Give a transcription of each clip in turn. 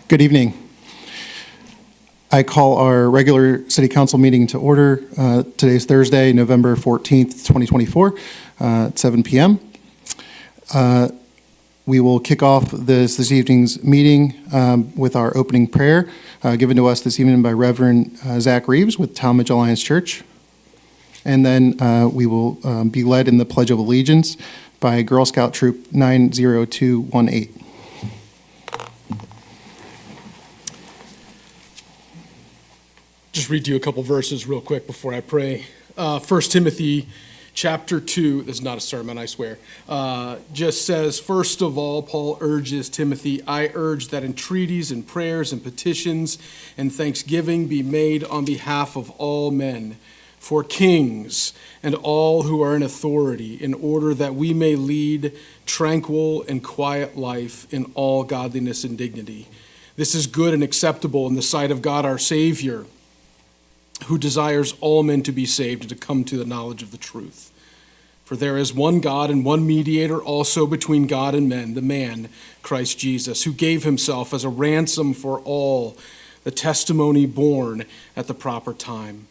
Good evening. I call our regular City Council meeting to order. Today's Thursday, November 14th, 2024, at 7 p.m. We will kick off this evening's meeting with our opening prayer given to us this evening by Reverend Zach Reeves with Tallmadge Alliance Church. And then we will be led in the Pledge of Allegiance by Girl Scout Troop 90218. Just read you a couple verses real quick before I pray. 1 Timothy chapter 2, this is not a sermon, I swear, just says, first of all, Paul urges Timothy, I urge that entreaties and prayers and petitions and thanksgiving be made on behalf of all men, for kings and all who are in authority, in order that we may lead tranquil and quiet life in all godliness and dignity. This is good and acceptable in the sight of God our Savior, who desires all men to be saved and to come to the knowledge of the truth. For there is one God and one mediator also between God and men, the man, Christ Jesus, who gave himself as a ransom for all, the testimony born at the proper time.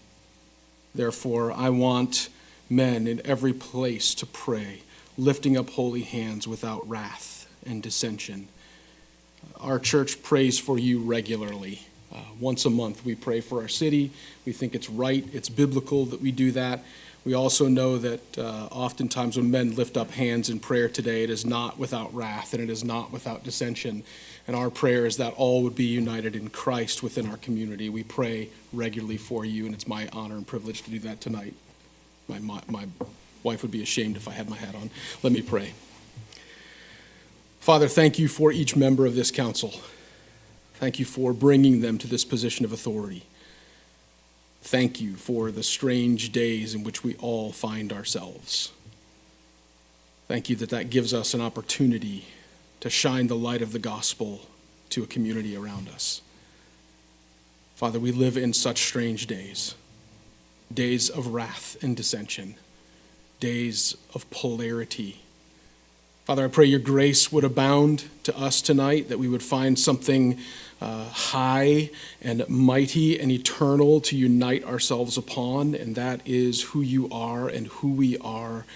Therefore, I want men in every place to pray, lifting up holy hands without wrath and dissension. Our church prays for you regularly. Once a month, we pray for our city. We think it's right, it's biblical that we do that. We also know that oftentimes when men lift up hands in prayer today, it is not without wrath and it is not without dissension. And our prayer is that all would be united in Christ within our community. We pray regularly for you, and it's my honor and privilege to do that tonight. My wife would be ashamed if I had my hat on. Let me pray. Father, thank you for each member of this council. Thank you for bringing them to this position of authority. Thank you for the strange days in which we all find ourselves. Thank you that gives us an opportunity to shine the light of the gospel to a community around us. Father, we live in such strange days, days of wrath and dissension, days of polarity. Father, I pray your grace would abound to us tonight, that we would find something high and mighty and eternal to unite ourselves upon, and that is who you are and who we are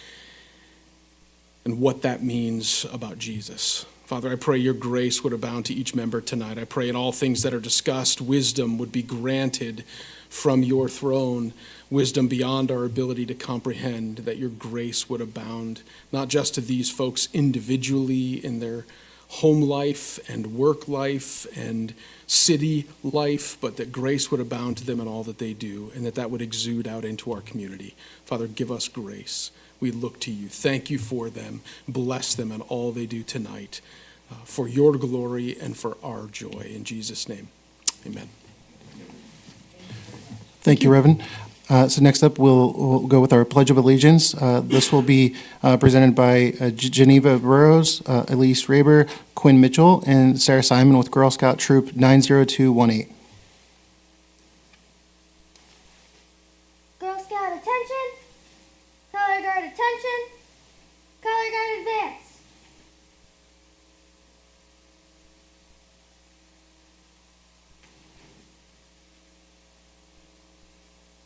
and what that means about Jesus. Father, I pray your grace would abound to each member tonight. I pray in all things that are discussed, wisdom would be granted from your throne, wisdom beyond our ability to comprehend, that your grace would abound, not just to these folks individually in their home life and work life and city life, but that grace would abound to them in all that they do, and that would exude out into our community. Father, give us grace. We look to you. Thank you for them. Bless them in all they do tonight, for your glory and for our joy. In Jesus' name, amen. Thank you, Reverend. So next up, we'll go with our Pledge of Allegiance. This will be presented by Geneva Burrows, Elise Raber, Quinn Mitchell, and Sarah Simon with Girl Scout Troop 90218. Girl Scout attention, Color Guard attention, Color Guard advance.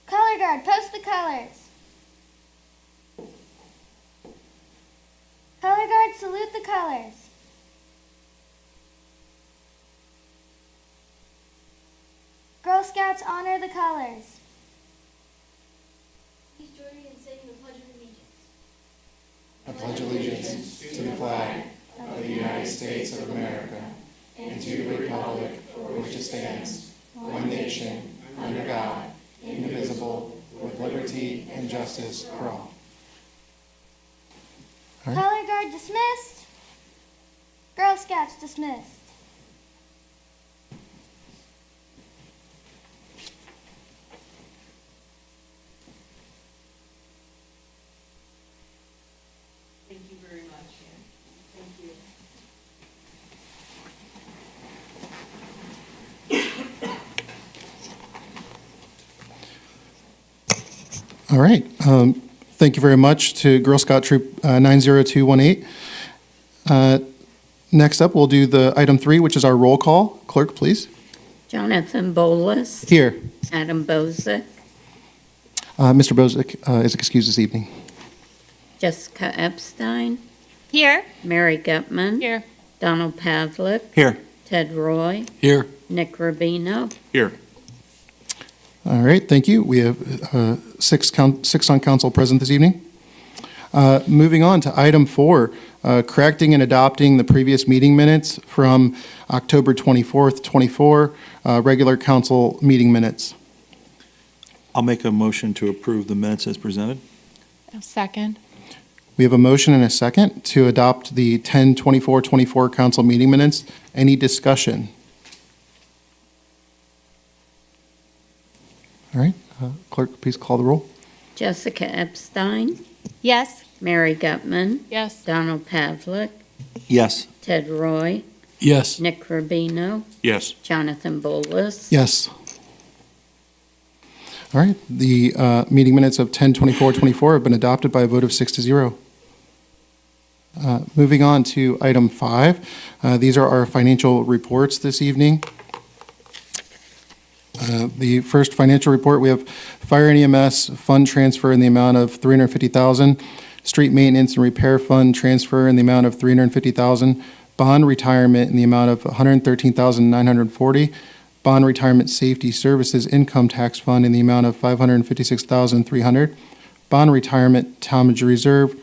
Color Guard, post the colors. Color Guard, salute the colors. Girl Scouts, honor the colors. Please join me in saying the Pledge of Allegiance. I pledge allegiance to the flag of the United States of America and to the republic for which it stands, one nation, under God, indivisible, with liberty and justice for all. All right. Color Guard dismissed. Girl Scouts dismissed. Thank you very much. Thank you. All right. Thank you very much to Girl Scout Troop 90218. Next up, we'll do the item 3, which is our roll call. Clerk, please. Jonathan Bolus, Here. Adam Bozick, Mr. Bozick is excused this evening. Jessica Epstein, Here. Mary Gutman. Here. Donald Pavlik, Here. Ted Roy, Here. Nick Rubino. Here. All right, thank you. We have six on council present this evening. Moving on to item 4, correcting and adopting the previous meeting minutes from October 24th, 24, regular council meeting minutes. I'll make a motion to approve the minutes as presented. Second. We have a motion and a second to adopt the 10/24/24 council meeting minutes. Any discussion? All right, clerk, please call the roll. Jessica Epstein, Yes. Mary Gutman, Yes. Donald Pavlik, Yes. Ted Roy, Yes. Nick Rubino, Yes. Jonathan Bolus. Yes. All right, the meeting minutes of 10/24/24 have been adopted by a vote of 6-0. Moving on to item 5, these are our financial reports this evening. The first financial report, we have fire and EMS fund transfer in the amount of $350,000, street maintenance and repair fund transfer in the amount of $350,000, bond retirement in the amount of $113,940, bond retirement safety services income tax fund in the amount of $556,300, bond retirement Tallmadge reserve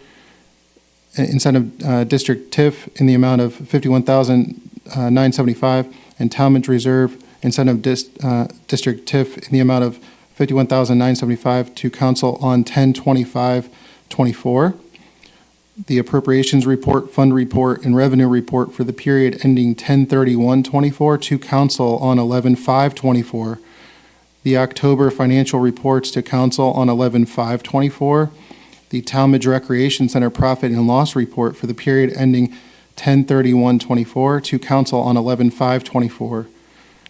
incentive district TIF in the amount of $51,975, and Tallmadge reserve incentive district TIF in the amount of $51,975 to council on 10/25/24. The appropriations report, fund report, and revenue report for the period ending 10/31/24 to council on 11/5/24. The October financial reports to council on 11/5/24. The Tallmadge Recreation Center profit and loss report for the period ending 10/31/24 to council on 11/5/24.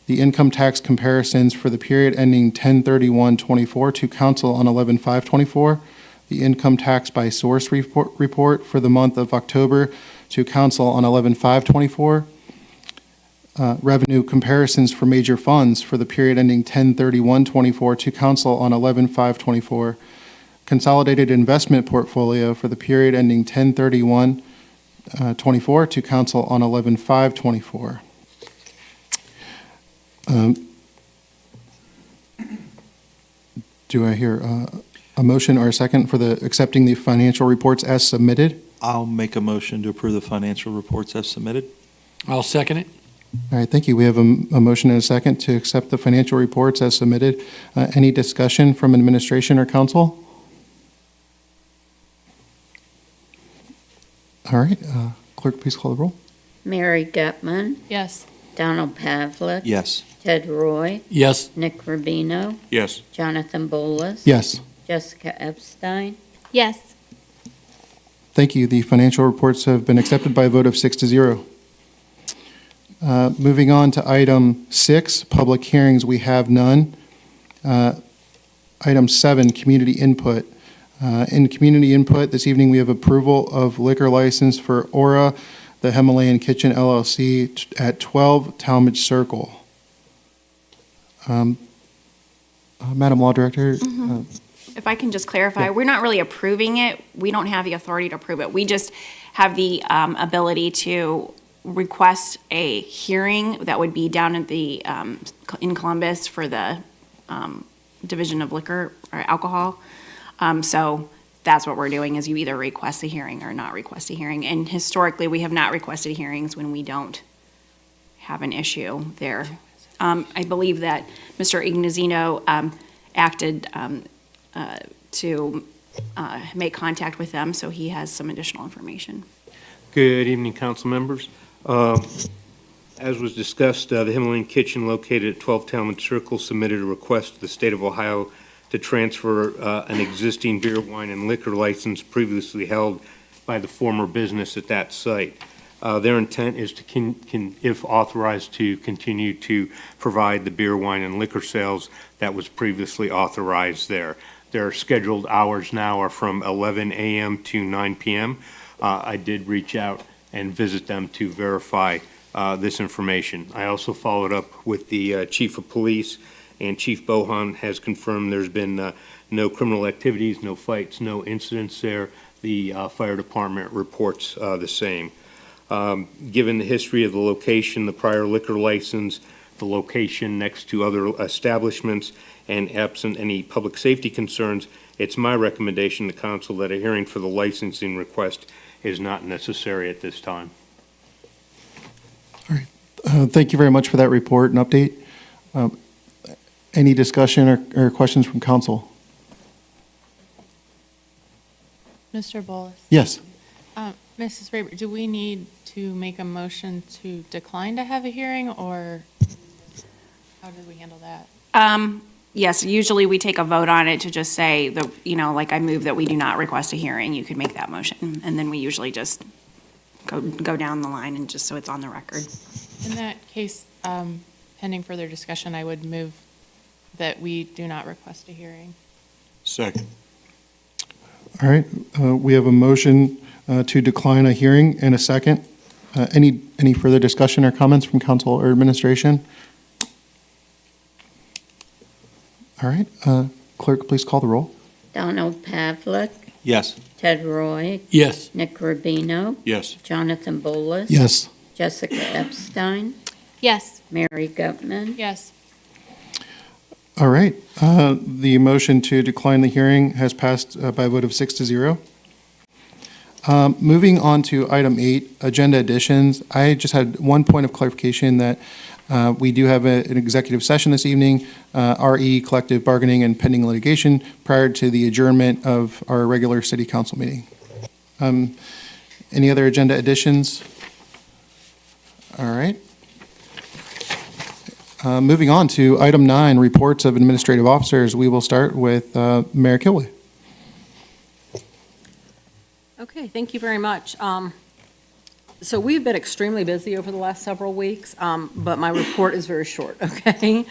The income tax comparisons for the period ending 10/31/24 to council on 11/5/24. The income tax by source report for the month of October to council on 11/5/24. Revenue comparisons for major funds for the period ending 10/31/24 to council on 11/5/24. Consolidated investment portfolio for the period ending 10/31/24 to council on 11/5/24. Do I hear a motion or a second for the accepting the financial reports as submitted? I'll make a motion to approve the financial reports as submitted. I'll second it. All right, thank you. We have a motion and a second to accept the financial reports as submitted. Any discussion from administration or council? All right, clerk, please call the roll. Mary Gutman, Yes. Donald Pavlik, Yes. Ted Roy, Yes. Nick Rubino, Yes. Jonathan Bolus. Yes, Jessica Epstein, Yes. thank you. The financial reports have been accepted by a vote of 6-0. Moving on to item 6, public hearings, we have none. Item 7, community input. In community input, this evening we have approval of liquor license for Aura, the Himalayan Kitchen LLC at 12 Tallmadge Circle. Madam Law Director, If I can just clarify, we're not really approving it. We don't have the authority to approve it. We just have the ability to request a hearing that would be down at the, in Columbus for the Division of Liquor or Alcohol. So that's what we're doing, is you either request a hearing or not request a hearing. And historically, we have not requested hearings when we don't have an issue there. I believe that Mr. Ignazino acted to make contact with them, so he has some additional information. Good evening, council members. As was discussed, the Himalayan Kitchen located at 12 Tallmadge Circle submitted a request to the state of Ohio to transfer an existing beer, wine, and liquor license previously held by the former business at that site. Their intent is to, if authorized, to continue to provide the beer, wine, and liquor sales that was previously authorized there. Their scheduled hours now are from 11 a.m. to 9 p.m. I did reach out and visit them to verify this information. I also followed up with the Chief of Police, and Chief Bohan has confirmed there's been no criminal activities, no fights, no incidents there. The fire department reports the same. Given the history of the location, the prior liquor license, the location next to other establishments, and absent any public safety concerns, it's my recommendation to council that a hearing for the licensing request is not necessary at this time. Thank you very much for that report and update. Any discussion or questions from council? Mr. Bolus? Yes. Mrs. Raber, do we need to make a motion to decline to have a hearing, or how did we handle that? Yes, usually we take a vote on it to just say, like I move that we do not request a hearing. You could make that motion. And then we usually just go down the line and just so it's on the record. In that case, pending further discussion, I would move that we do not request a hearing. Second. All right. We have a motion to decline a hearing and a second. Any further discussion or comments from council or administration? All right. Clerk, please call the roll. Donald Pavlik, Yes. Ted Roy, Yes. Nick Rubino, Yes. Jonathan Bolus. Yes. Jessica Epstein, Yes. Mary Gutman. Yes. All right. The motion to decline the hearing has passed by a vote of 6-0. Moving on to item 8, agenda additions. I just had one point of clarification that we do have an executive session this evening, RE collective bargaining and pending litigation prior to the adjournment of our regular city council meeting. Any other agenda additions? All right. Moving on to item 9, reports of administrative officers. We will start with Mayor Kilway. Okay, thank you very much. So we've been extremely busy over the last several weeks, but my report is very short, okay?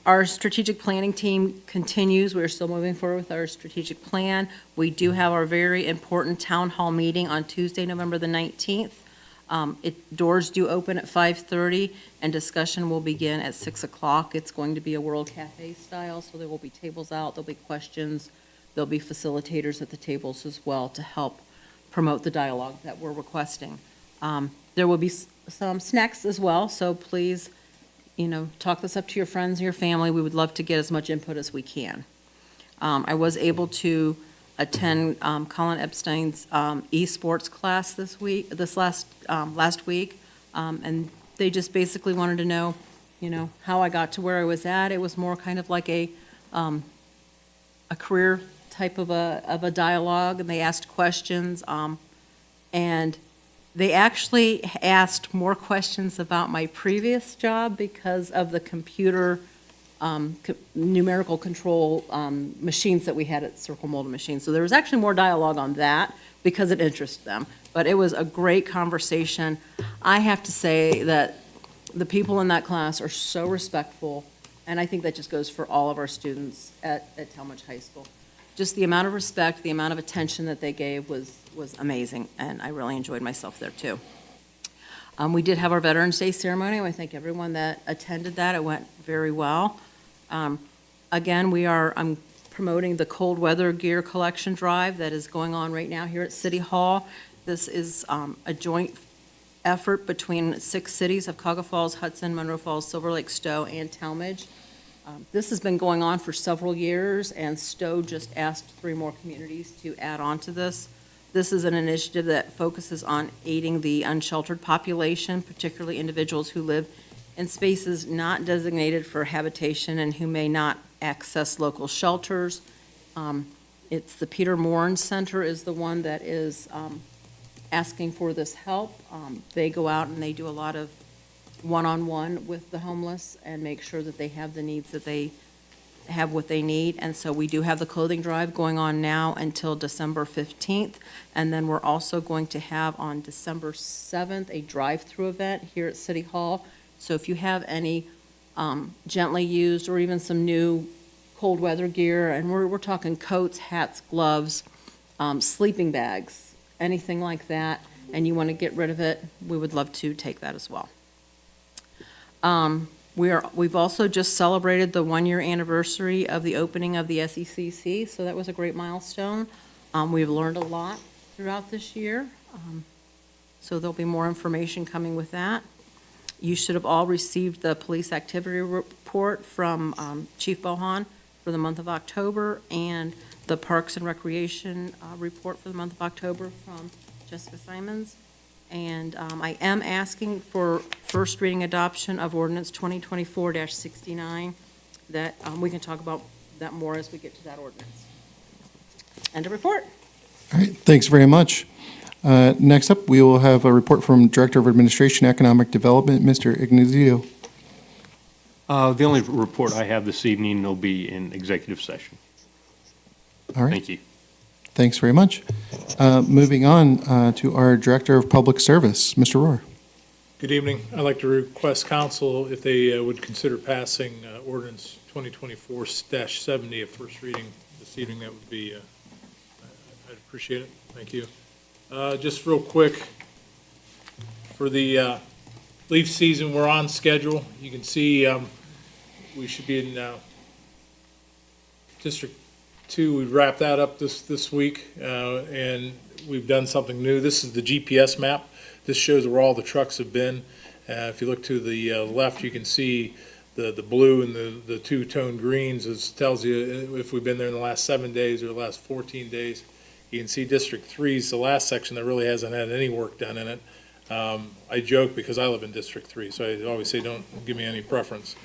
Our strategic planning team continues. We're still moving forward with our strategic plan. We do have our very important town hall meeting on Tuesday, November the 19th. Doors do open at 5:30, and discussion will begin at 6 o'clock. It's going to be a World Cafe style, so there will be tables out, there'll be questions, there'll be facilitators at the tables as well to help promote the dialogue that we're requesting. There will be some snacks as well, so please, talk this up to your friends and your family. We would love to get as much input as we can. I was able to attend Colin Epstein's esports class last week, and they just basically wanted to know, how I got to where I was at. It was more kind of like a career type of a dialogue, and they asked questions, and they actually asked more questions about my previous job because of the computer numerical control machines that we had at Circle Molded Machines. So there was actually more dialogue on that because it interested them. But it was a great conversation. I have to say that the people in that class are so respectful, and I think that just goes for all of our students at Tallmadge High School. Just the amount of respect, the amount of attention that they gave was amazing, and I really enjoyed myself there too. We did have our Veterans Day ceremony. I thank everyone that attended that. It went very well. Again, I'm promoting the cold weather gear collection drive that is going on right now here at City Hall. This is a joint effort between 6 cities of Cuyahoga Falls, Hudson, Monroe Falls, Silver Lake, Stowe, and Tallmadge. This has been going on for several years, and Stowe just asked 3 more communities to add on to this. This is an initiative that focuses on aiding the unsheltered population, particularly individuals who live in spaces not designated for habitation and who may not access local shelters. It's the Peter Moran Center is the one that is asking for this help. They go out and they do a lot of one-on-one with the homeless and make sure that they have the needs, that they have what they need. And so we do have the clothing drive going on now until December 15th. And then we're also going to have on December 7th a drive-through event here at City Hall. So if you have any gently used or even some new cold weather gear, and we're talking coats, hats, gloves, sleeping bags, anything like that, and you want to get rid of it, we would love to take that as well. We've also just celebrated the 1-year anniversary of the opening of the SECC, so that was a great milestone. We've learned a lot throughout this year, so there'll be more information coming with that. You should have all received the police activity report from Chief Bohan for the month of October, and the Parks and Recreation report for the month of October from Jessica Simons. And I am asking for first reading adoption of ordinance 2024-69, that we can talk about that more as we get to that ordinance. End of report. All right, thanks very much. Next up, we will have a report from Director of Administration Economic Development, Mr. Ignazio. The only report I have this evening will be in executive session. All right. Thank you. Thanks very much. Moving on to our Director of Public Service, Mr. Rohr. Good evening. I'd like to request council if they would consider passing ordinance 2024-70 at first reading this evening. That would be, I'd appreciate it. Thank you. Just real quick, for the leaf season, we're on schedule. You can see we should be in District 2. We wrapped that up this week, and we've done something new. This is the GPS map. This shows where all the trucks have been. If you look to the left, you can see the blue and the two-tone greens. It tells you if we've been there in the last 7 days or the last 14 days. You can see District 3 is the last section that really hasn't had any work done in it. I joke because I live in District 3, so I always say don't give me any preference.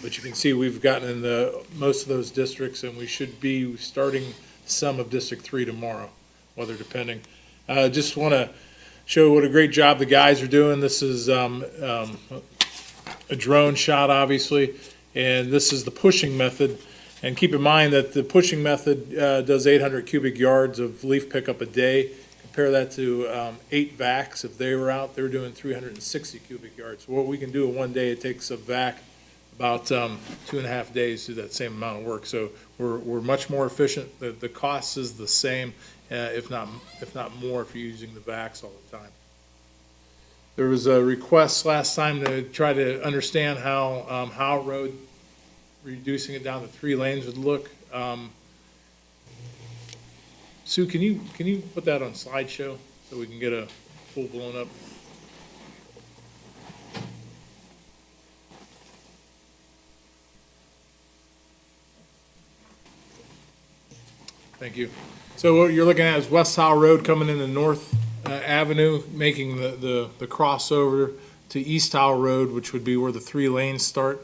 But you can see we've gotten in most of those districts, and we should be starting some of District 3 tomorrow, weather depending. Just want to show what a great job the guys are doing. This is a drone shot, obviously, and this is the pushing method. And keep in mind that the pushing method does 800 cubic yards of leaf pickup a day. Compare that to 8 vacs. If they were out, they were doing 360 cubic yards. So what we can do in one day, it takes a vac about 2.5 days to do that same amount of work. So we're much more efficient. The cost is the same, if not more, if you're using the vacs all the time. There was a request last time to try to understand how Howe Road, reducing it down to 3 lanes would look. Sue, can you put that on slideshow so we can get a full blown up? Thank you. So what you're looking at is West Howe Road coming into North Avenue, making the crossover to East Howe Road, which would be where the 3 lanes start.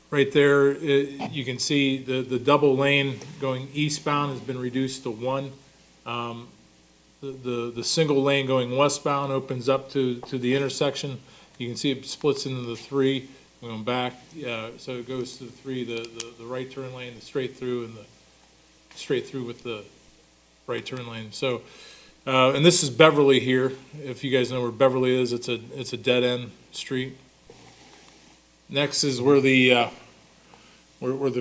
Right there, you can see the double lane going eastbound has been reduced to 1. The single lane going westbound opens up to the intersection. You can see it splits into the 3 going back. So it goes to the 3, the right turn lane, the straight through, and the straight through with the right turn lane. So, and this is Beverly here. If you guys know where Beverly is, it's a dead end street. Next is where the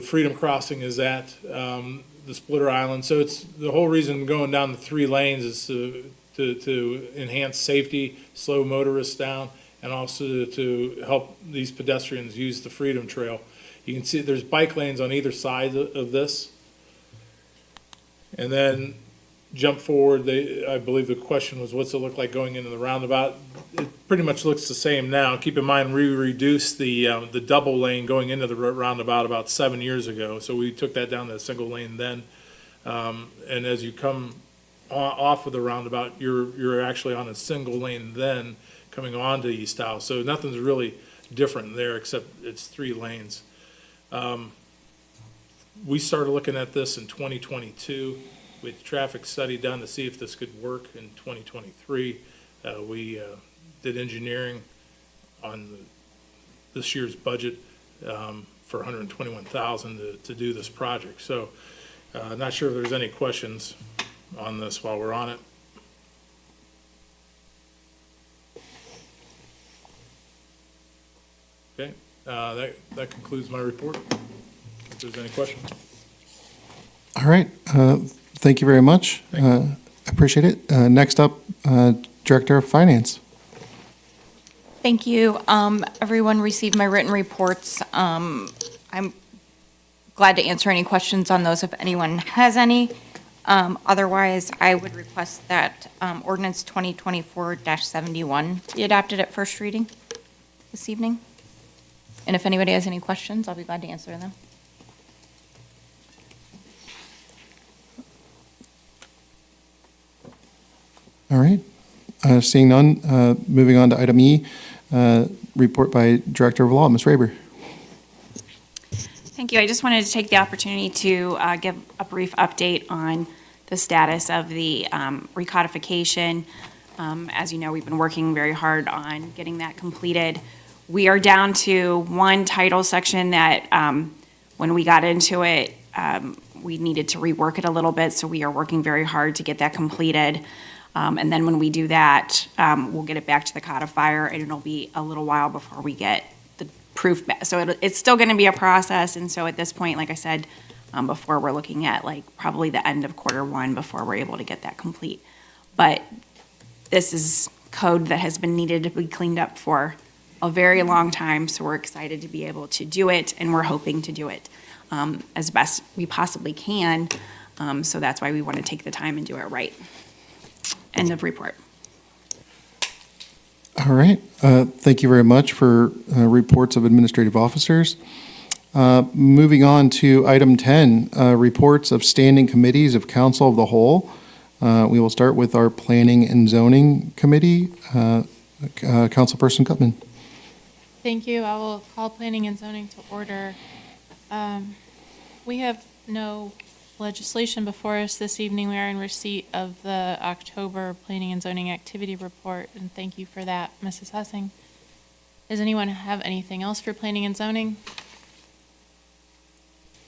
Freedom Crossing is at, the Splitter Island. So it's the whole reason going down the 3 lanes is to enhance safety, slow motorists down, and also to help these pedestrians use the Freedom Trail. You can see there's bike lanes on either side of this. And then jump forward, I believe the question was, what's it look like going into the roundabout? It pretty much looks the same now. Keep in mind, we reduced the double lane going into the roundabout about 7 years ago, so we took that down to a single lane then. And as you come off of the roundabout, you're actually on a single lane then coming on to East Howe. So nothing's really different there except it's 3 lanes. We started looking at this in 2022 with traffic study done to see if this could work in 2023. We did engineering on this year's budget for $121,000 to do this project. So not sure if there's any questions on this while we're on it. Okay, that concludes my report. If there's any questions. All right, thank you very much. Appreciate it. Next up, Director of Finance. Thank you. Everyone received my written reports. I'm glad to answer any questions on those if anyone has any. Otherwise, I would request that ordinance 2024-71 be adopted at first reading this evening. And if anybody has any questions, I'll be glad to answer them. All right. Seeing none, moving on to item E, report by Director of Law, Ms. Raber. Thank you. I just wanted to take the opportunity to give a brief update on the status of the recodification. As you know, we've been working very hard on getting that completed. We are down to one title section that, when we got into it, we needed to rework it a little bit, so we are working very hard to get that completed. And then when we do that, we'll get it back to the codifier, and it'll be a little while before we get the proof back. So it's still going to be a process, and so at this point, like I said, before we're looking at like probably the end of Q1 before we're able to get that complete. But this is code that has been needed to be cleaned up for a very long time, so we're excited to be able to do it, and we're hoping to do it as best we possibly can. So that's why we want to take the time and do it right. End of report. All right. Thank you very much for reports of administrative officers. Moving on to item 10, reports of standing committees of Council of the Whole. We will start with our Planning and Zoning Committee. Councilperson Gutman. Thank you. I will call planning and zoning to order. We have no legislation before us this evening. We are in receipt of the October Planning and Zoning Activity Report, and thank you for that, Mrs. Hussing. Does anyone have anything else for planning and zoning?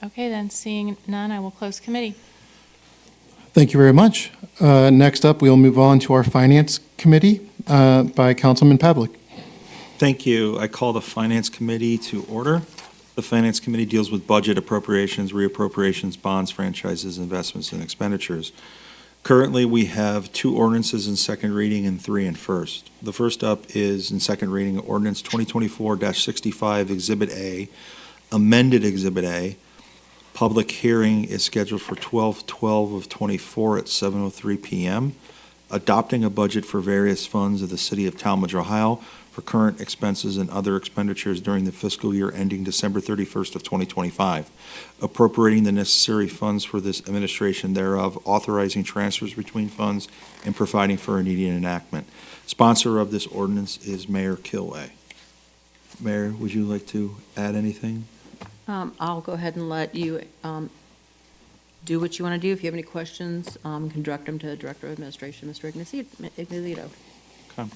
Okay, then seeing none, I will close committee. Thank you very much. Next up, we'll move on to our Finance Committee by Councilman Pavlik. Thank you. I call the Finance Committee to order. The Finance Committee deals with budget, appropriations, reappropriations, bonds, franchises, investments, and expenditures. Currently, we have 2 ordinances in second reading and 3 in first. The first up is in second reading, Ordinance 2024-65, Exhibit A, amended Exhibit A. Public hearing is scheduled for 12/12 of '24 at 7:03 p.m. Adopting a budget for various funds of the City of Tallmadge, Ohio, for current expenses and other expenditures during the fiscal year ending December 31st of 2025, appropriating the necessary funds for this administration thereof, authorizing transfers between funds, and providing for immediate enactment. Sponsor of this ordinance is Mayor Kilway. Mayor, would you like to add anything? I'll go ahead and let you do what you want to do. If you have any questions, you can direct them to Director of Administration, Mr. Ignazito. Okay.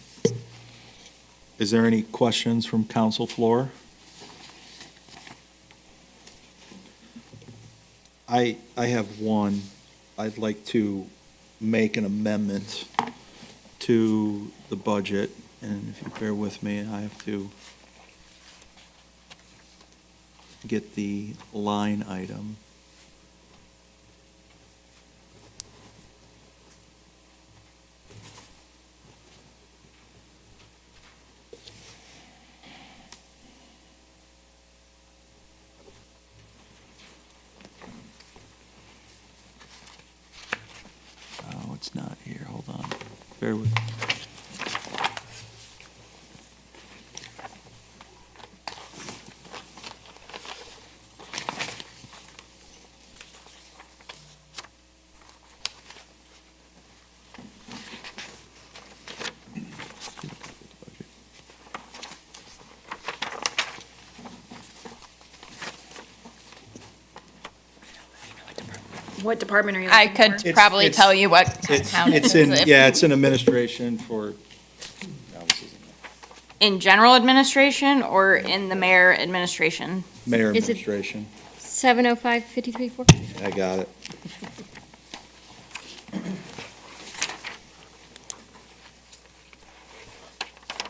Is there any questions from council floor? I have one. I'd like to make an amendment to the budget, and if you bear with me, I have to get the line item. Oh, it's not here. Hold on. Bear with me. What department are you I looking could for? It's- probably it's- tell you what It's town it it's is. in, yeah, it's in administration for, no, this isn't it. In general administration or in the mayor administration? Mayor Is it- administration. 705-53-4. I got it.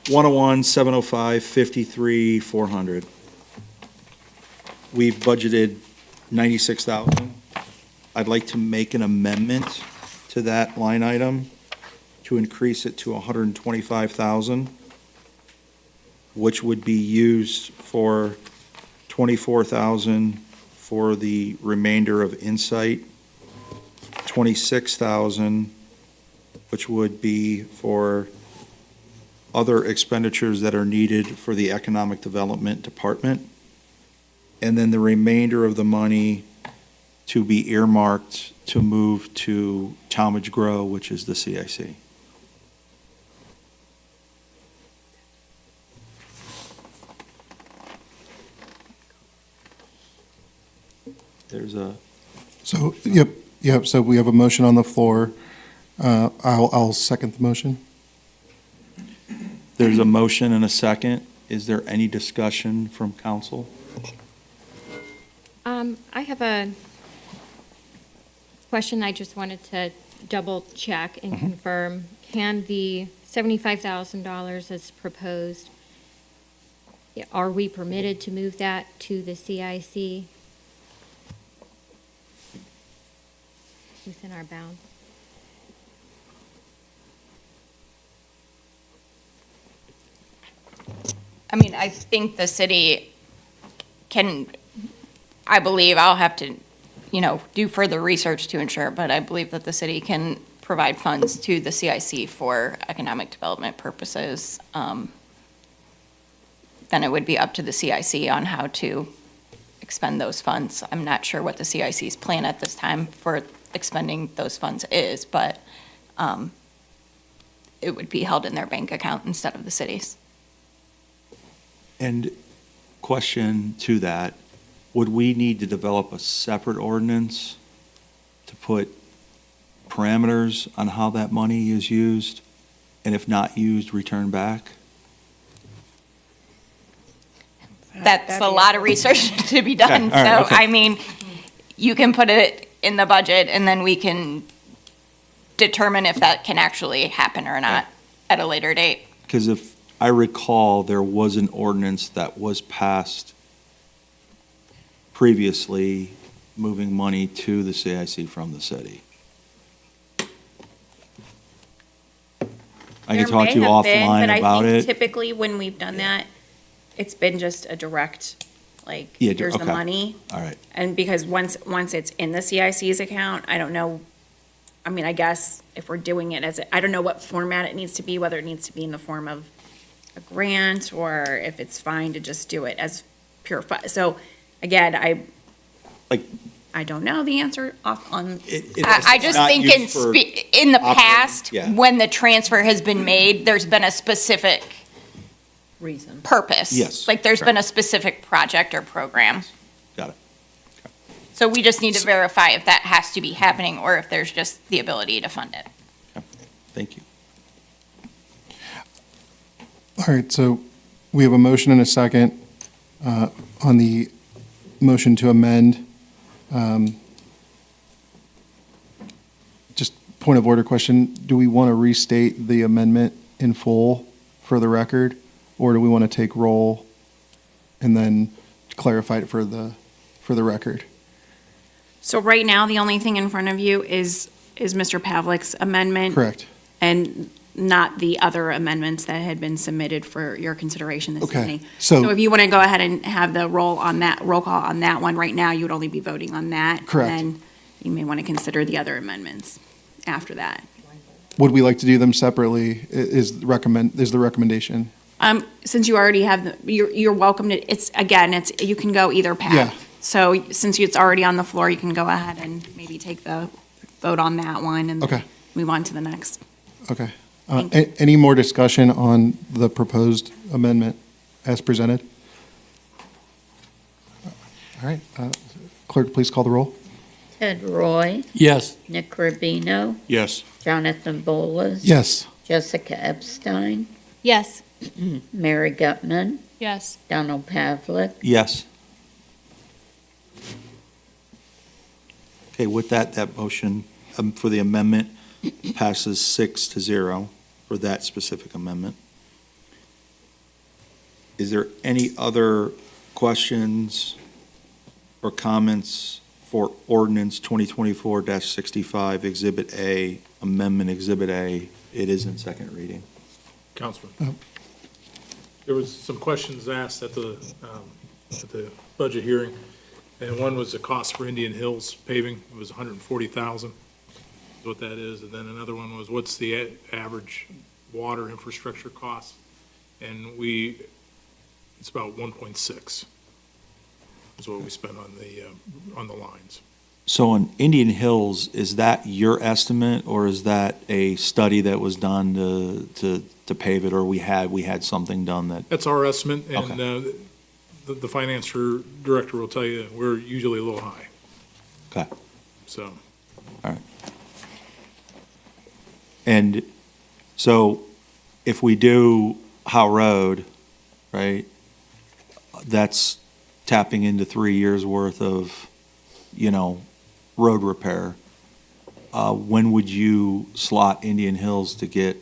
$101, 705, 53, 400. We've budgeted 96,000. I'd like to make an amendment to that line item to increase it to $125,000, which would be used for $24,000 for the remainder of Insight, $26,000, which would be for other expenditures that are needed for the Economic Development Department, and then the remainder of the money to be earmarked to move to Tallmadge Grow, which is the CIC. There's a, So, yep, so we have a motion on the floor. I'll second the motion. there's a motion and a second. Is there any discussion from council? I have a question I just wanted to double check and confirm. Can the $75,000 as proposed, are we permitted to move that to the CIC within our bounds? I mean, I think the city can, I believe, I'll have to, do further research to ensure, but I believe that the city can provide funds to the CIC for economic development purposes. Then it would be up to the CIC on how to expend those funds. I'm not sure what the CIC's plan at this time for expending those funds is, but it would be held in their bank account instead of the city's. And question to that, would we need to develop a separate ordinance to put parameters on how that money is used? And if not used, return back? That's a lot of research to be done. Okay, all right, So, okay. I mean, you can put it in the budget and then we can determine if that can actually happen or not at a later date. Because if I recall, there was an ordinance that was passed previously, moving money to the CIC from the city. I can talk to you offline about it. Typically, when we've done that, it's been just a direct, like, Yeah, here's the okay. money. All right, And because once it's in the CIC's account, I don't know, I mean, I guess if we're doing it I don't know what format it needs to be, whether it needs to be in the form of a grant or if it's fine to just do it as pure So again, I don't know the answer on, I just think in the past, yeah. when the transfer has been made, there's been a specific Reason. purpose. Yes, Like there's been correct. a specific project or program. got it. So we just need to verify if that has to be happening or if there's just the ability to fund it. Thank you. All right, so we have a motion and a second on the motion to amend. Just point of order question, do we want to restate the amendment in full for the record? Or do we want to take roll and then clarify it for the record? so right now, the only thing in front of you is Mr. Pavlik's amendment. Correct. And not the other amendments that had been submitted for your consideration this Okay, evening. so- So if you want to go ahead and have the roll call on that one, right now, you would only be voting on that. Correct. And you may want to consider the other amendments after that. Would we like to do them separately, is the recommendation? Since you already have, you're welcome to, you can go either path. Yeah. So since it's already on the floor, you can go ahead and maybe take the vote on that one and Okay. move on to the next. Okay. Thank Any more discussion on the proposed amendment as presented? All right, clerk, please call the roll. Ted Roy, Yes. Nick Rubino, Yes. Jonathan Bolas. Yes. Jessica Epstein, Yes. Mary Gutman, Yes. Donald Pavlik. Yes. Okay, with that motion for the amendment passes 6-0 for that specific amendment. Is there any other questions or comments for ordinance 2024-65, Exhibit A, Amendment Exhibit A. It is in second reading. Councilman. There was some questions asked at the budget hearing, and one was the cost for Indian Hills paving. It was $140,000, is what that is. And then another one was, what's the average water infrastructure cost? And it's about 1.6 is what we spent on the lines. So on Indian Hills, is that your estimate, or is that a study that was done to pave it, or we had something done that? That's our estimate, and Okay. the finance director will tell you, we're usually a little high. Okay. So, And so if we do Howe Road, right, that's tapping into 3 years' worth of, road repair. When would you slot Indian Hills to get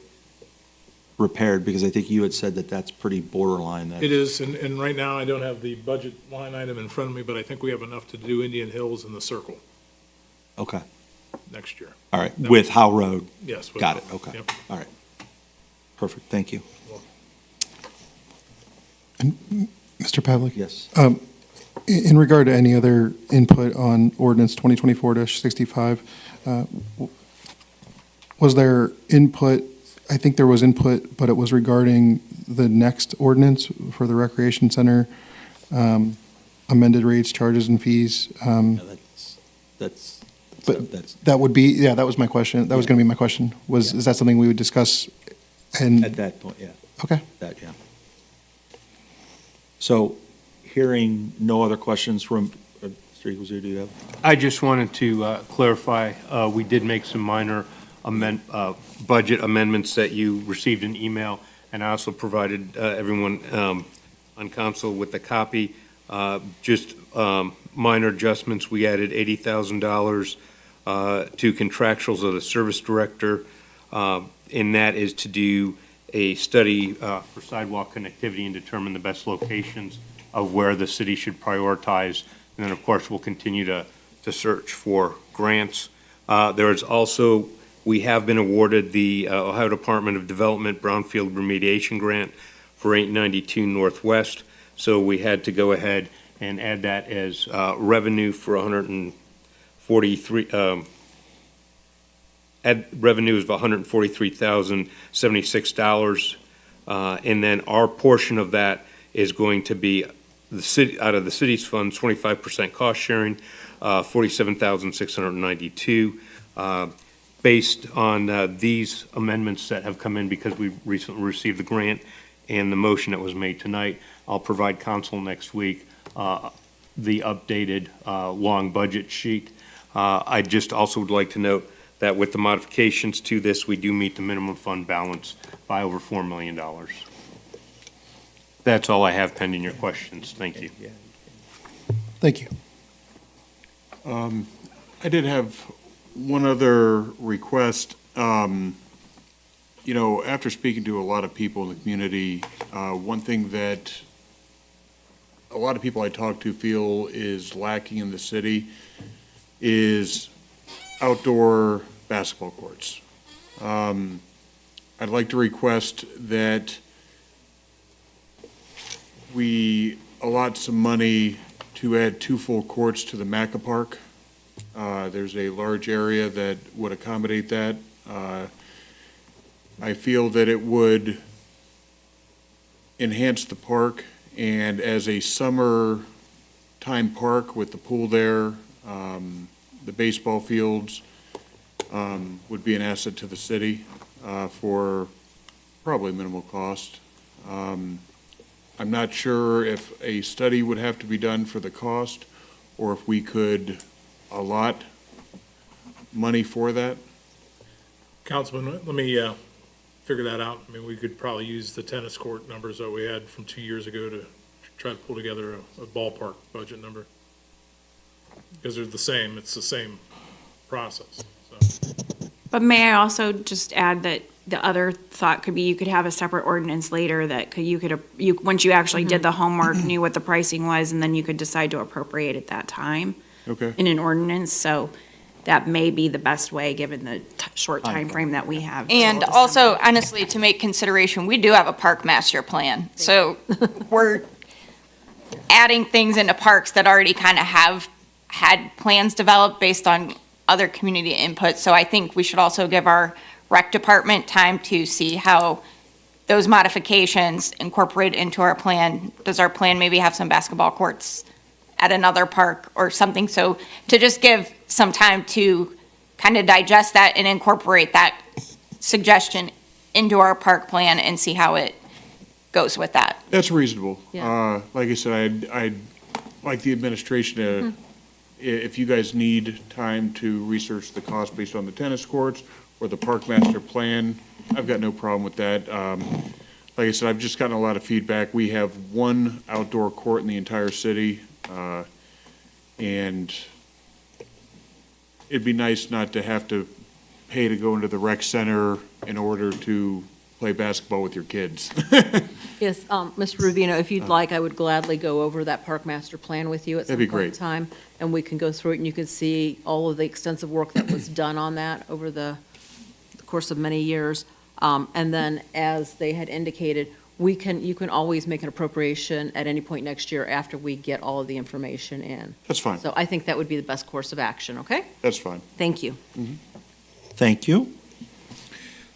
repaired? Because I think you had said that that's pretty borderline. it is, and right now, I don't have the budget line item in front of me, but I think we have enough to do Indian Hills and the Circle Okay, next year. all right, with Howe Road. Yes. Got it, okay. Yep. All right. Perfect, thank you. Mr. Pavlik? Yes. In regard to any other input on ordinance 2024-65, was there input? I think there was input, but it was regarding the next ordinance for the recreation center, amended rates, charges, and fees. That's, But that would be, that was my question. That was going to be my question. Is that something we would discuss? And at that point, yeah. okay. Yeah. So, hearing no other questions from, Mr. Eagles, do you have? I just wanted to clarify, we did make some minor budget amendments that you received an email, and I also provided everyone on council with the copy. Just minor adjustments. We added $80,000 to contractuals of the service director, and that is to do a study for sidewalk connectivity and determine the best locations of where the city should prioritize. And then, of course, we'll continue to search for grants. There is also, we have been awarded the Ohio Department of Development Brownfield Remediation Grant for 892 Northwest. So we had to go ahead and add that as revenue for 143, add revenues of $143,076. And then our portion of that is going to be the city, out of the city's funds, 25% cost sharing, $47,692. Based on these amendments that have come in because we recently received the grant and the motion that was made tonight, I'll provide council next week the updated long budget sheet. I just also would like to note that with the modifications to this, we do meet the minimum fund balance by over $4 million. That's all I have pending your questions. Thank you. Thank you. I did have one other request. After speaking to a lot of people in the community, one thing that a lot of people I talk to feel is lacking in the city is outdoor basketball courts. I'd like to request that we allot some money to add 2 full courts to the Macca Park. There's a large area that would accommodate that. I feel that it would enhance the park, and as a summer time park with the pool there, the baseball fields would be an asset to the city for probably minimal cost. I'm not sure if a study would have to be done for the cost, or if we could allot money for that. Councilman, let me figure that out. I mean, we could probably use the tennis court numbers that we had from 2 years ago to try to pull together a ballpark budget number. Because they're the same, it's the same process, so. But may I also just add that the other thought could be you could have a separate ordinance later that once you actually did the homework, knew what the pricing was, and then you could decide to appropriate at that time. Okay. in an ordinance, so that may be the best way, given the short time frame that we have. And till also, December. honestly, to make consideration, we do have a park master plan. So we're adding things into parks that already kind of have had plans developed based on other community input. So I think we should also give our rec department time to see how those modifications incorporate into our plan. Does our plan maybe have some basketball courts at another park or something? So to just give some time to kind of digest that and incorporate that suggestion into our park plan and see how it goes with that. That's reasonable. Yeah. Like I said, I'd like the administration to, if you guys need time to research the cost based on the tennis courts or the park master plan, I've got no problem with that. Like I said, I've just gotten a lot of feedback. We have one outdoor court in the entire city, and it'd be nice not to have to pay to go into the rec center in order to play basketball with your kids. Yes, Mr. Rubino, if you'd like, I would gladly go over that park master plan with you at some That'd be point in great. time, and we can go through it, and you can see all of the extensive work that was done on that over the course of many years. And then, as they had indicated, you can always make an appropriation at any point next year after we get all of the information in. That's fine. So I think that would be the best course of action, okay? That's fine. Thank you. Thank you.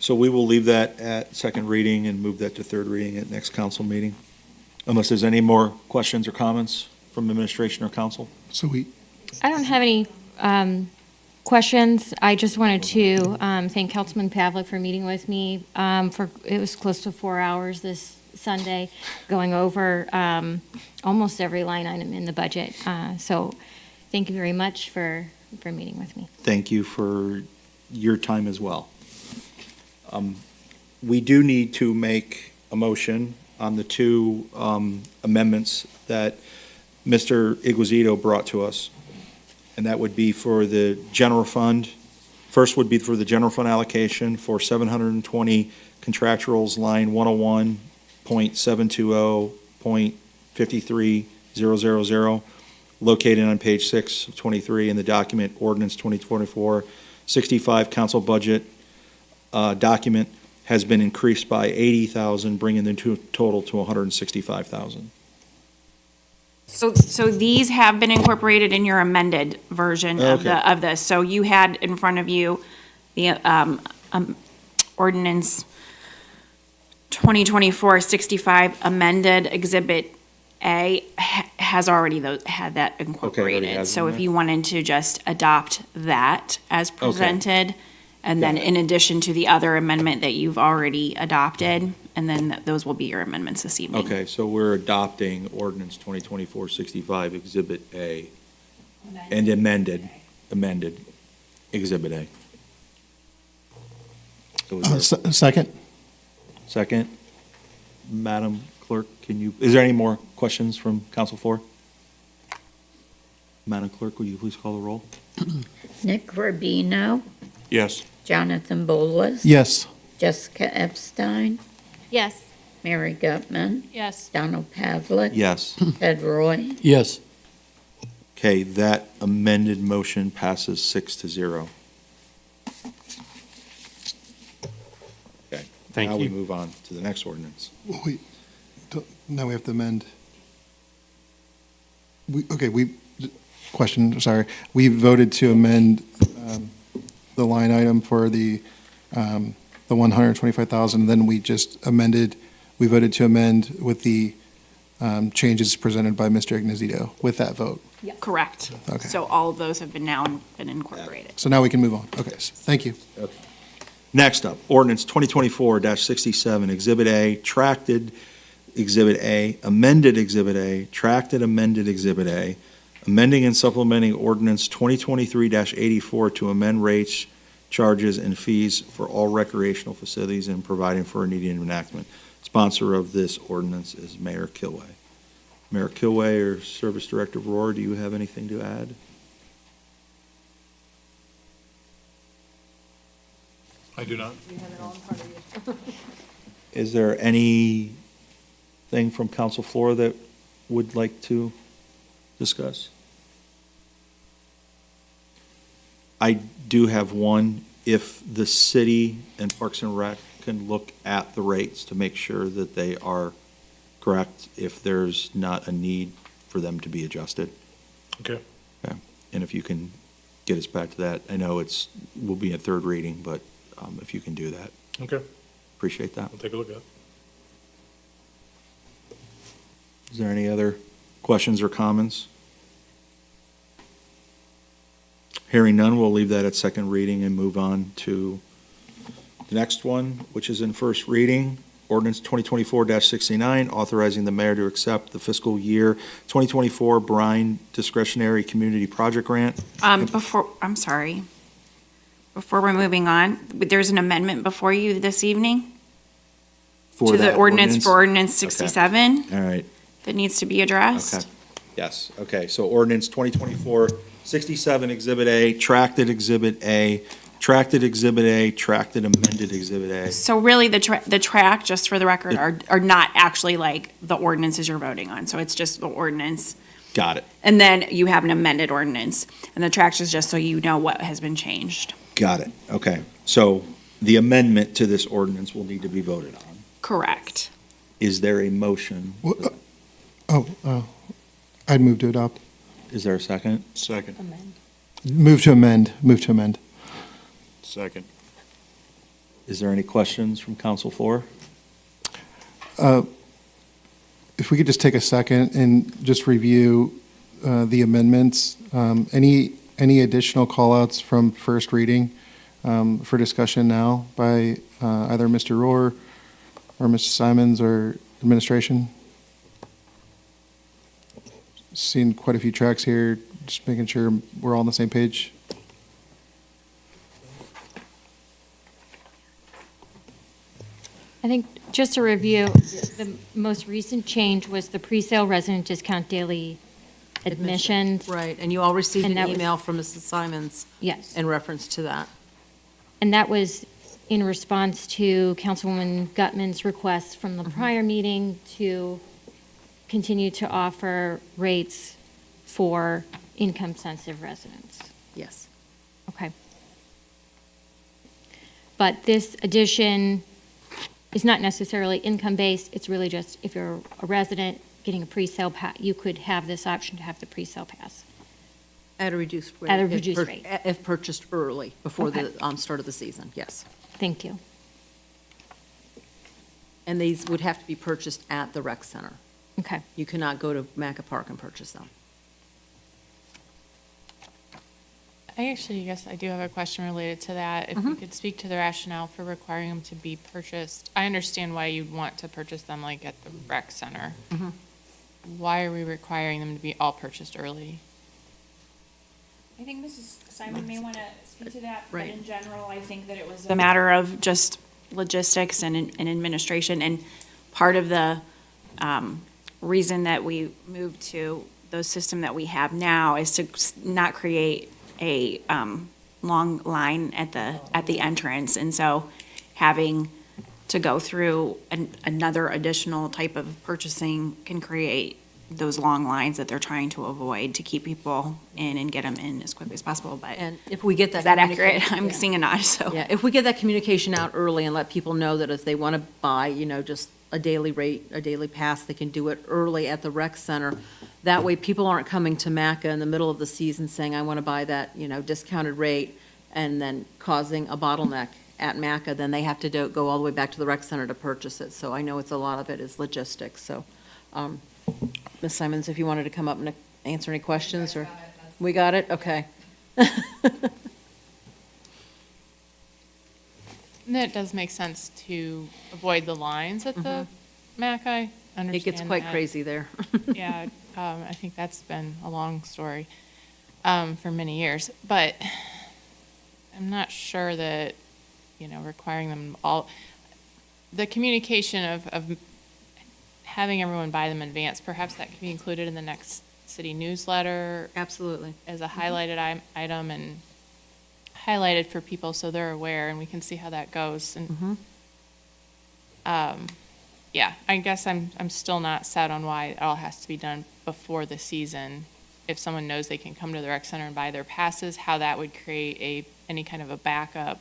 So we will leave that at second reading and move that to third reading at next council meeting. Unless there's any more questions or comments from administration or council? So we, I don't have any questions. I just wanted to thank Councilman Pavlik for meeting with me it was close to 4 hours this Sunday, going over almost every line item in the budget. So thank you very much for meeting with me. Thank you for your time as well. We do need to make a motion on the two amendments that Mr. Iguazito brought to us. And that would be for the general fund. First would be for the general fund allocation for 720 contractuals, line 101.720.53000, located on page 6 of 23 in the document ordinance 2024-65 council budget document has been increased by 80,000, bringing the total to 165,000. So these have been incorporated in your amended version Okay. of this. So you had in front of you the ordinance 2024-65 amended Exhibit A has already had that incorporated. has it So in if there? you wanted to just adopt that as presented, and then Got it. in addition to the other amendment that you've already adopted, and then those will be your amendments this evening. Okay, so we're adopting ordinance 2024-65 Exhibit A and amended Exhibit A. So is there a second? second? Madam Clerk, is there any more questions from council floor? Madam Clerk, will you please call the roll? Nick Rubino, Yes. Jonathan Bolas. Yes. Jessica Epstein, Yes. Mary Gutman, Yes. Donald Pavlik. Yes. Ted Roy. Yes. Okay, that amended motion passes 6-0. Okay. Thank Now we you. move on to the next ordinance. Wait, now we have to amend. Question, sorry. We voted to amend the line item for the 125,000, then we just amended, we voted to amend with the changes presented by Mr. Ignazito with that vote. Correct. Okay. So all of those have been incorporated. So now we can move on. Okay, thank you. Next up, ordinance 2024-67, Exhibit A, tracted Exhibit A, amended Exhibit A, tracted amended Exhibit A, amending and supplementing ordinance 2023-84 to amend rates, charges, and fees for all recreational facilities and providing for immediate enactment. Sponsor of this ordinance is Mayor Kilway. Mayor Kilway or Service Director Rohr, do you have anything to add? I do not. Is there anything from council floor that would like to discuss? I do have one, if the city and Parks and Rec can look at the rates to make sure that they are correct, if there's not a need for them to be adjusted. Okay. And if you can get us back to that, I know we'll be at third reading, but if you can do that, Okay, appreciate that. we'll take a look at it. Is there any other questions or comments? Hearing none, we'll leave that at second reading and move on to the next one, which is in first reading. Ordinance 2024-69, authorizing the mayor to accept the fiscal year 2024 Brine Discretionary Community Project Grant. Before we're moving on, there's an amendment before you this evening For to the that ordinance for ordinance 67 All right, that needs to be addressed. okay. Yes, okay, so ordinance 2024-67, Exhibit A, tracted Exhibit A, tracted Exhibit A, tracted amended Exhibit A. So really, the track, just for the record, are not actually like the ordinances you're voting on. So it's just the ordinance. Got it, And then you have an amended ordinance. And the tracks is just so you know what has been changed. got it, okay. So the amendment to this ordinance will need to be voted on. Correct. Is there a motion? I'd move to adopt. Is there a second? Second. Move to amend. Second. Is there any questions from council floor? If we could just take a second and just review the amendments. Any additional callouts from first reading for discussion now by either Mr. Rohr or Mr. Simons or administration? Seen quite a few tracks here, just making sure we're all on the same page. I think, just to review, the most recent change was the presale resident discount daily admissions. Right, and you all received And an that was- email from Mrs. Simons Yes. in reference to that. And that was in response to Councilwoman Gutman's request from the prior meeting to continue to offer rates for income-sensitive residents. Yes. Okay. But this addition is not necessarily income-based, it's really just if you're a resident getting a pre-sale pass, you could have this option to have the pre-sale pass. At a reduced rate. At a if reduced pur- rate. If purchased early, before the Okay. start of the season, yes. Thank you. And these would have to be purchased at the rec center. Okay. You cannot go to Maca Park and purchase them. I actually, guess I do have a question related to that. If you could speak to the rationale for requiring them to be purchased. I understand why you'd want to purchase them like at the rec center. Why are we requiring them to be all purchased early? I think Mrs. Simon may want to speak to that, but Right. in general, I think that it was a matter of just logistics and administration. And part of the reason that we moved to the system that we have now is to not create a long line at the entrance. And so having to go through another additional type of purchasing can create those long lines that they're trying to avoid to keep people in and get them in as quickly as possible. But And if we get that. is that accurate? communication- I'm yeah. seeing a nod, so. Yeah, if we get that communication out early and let people know that if they want to buy, just a daily rate, a daily pass, they can do it early at the rec center. That way, people aren't coming to Maca in the middle of the season saying, I want to buy that, discounted rate, and then causing a bottleneck at Maca, then they have to go all the way back to the rec center to purchase it. So I know a lot of it is logistics, so, Ms. Simons, if you wanted to come up and answer any questions, or, we got it, okay. And that does make sense to avoid the lines at the MAC. I understand It gets quite that. crazy there. Yeah, I think that's been a long story for many years. But I'm not sure that, requiring them all, the communication of having everyone buy them in advance, perhaps that could be included in the next city newsletter Absolutely. as a highlighted item and highlighted for people so they're aware and we can see how that goes. And yeah, I guess I'm still not set on why it all has to be done before the season. if someone knows they can come to the rec center and buy their passes, how that would create any kind of a backup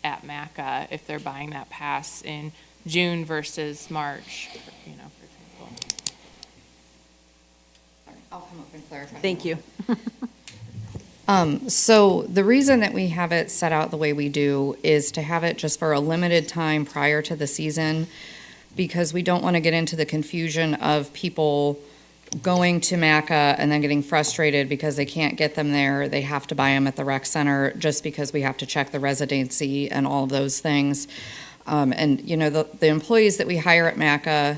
at MACA if they're buying that pass in June versus March, for example. I'll come up and clarify. Thank you. So the reason that we have it set out the way we do is to have it just for a limited time prior to the season, because we don't want to get into the confusion of people going to MACA and then getting frustrated because they can't get them there. They have to buy them at the rec center just because we have to check the residency and all of those things. And, the employees that we hire at MACA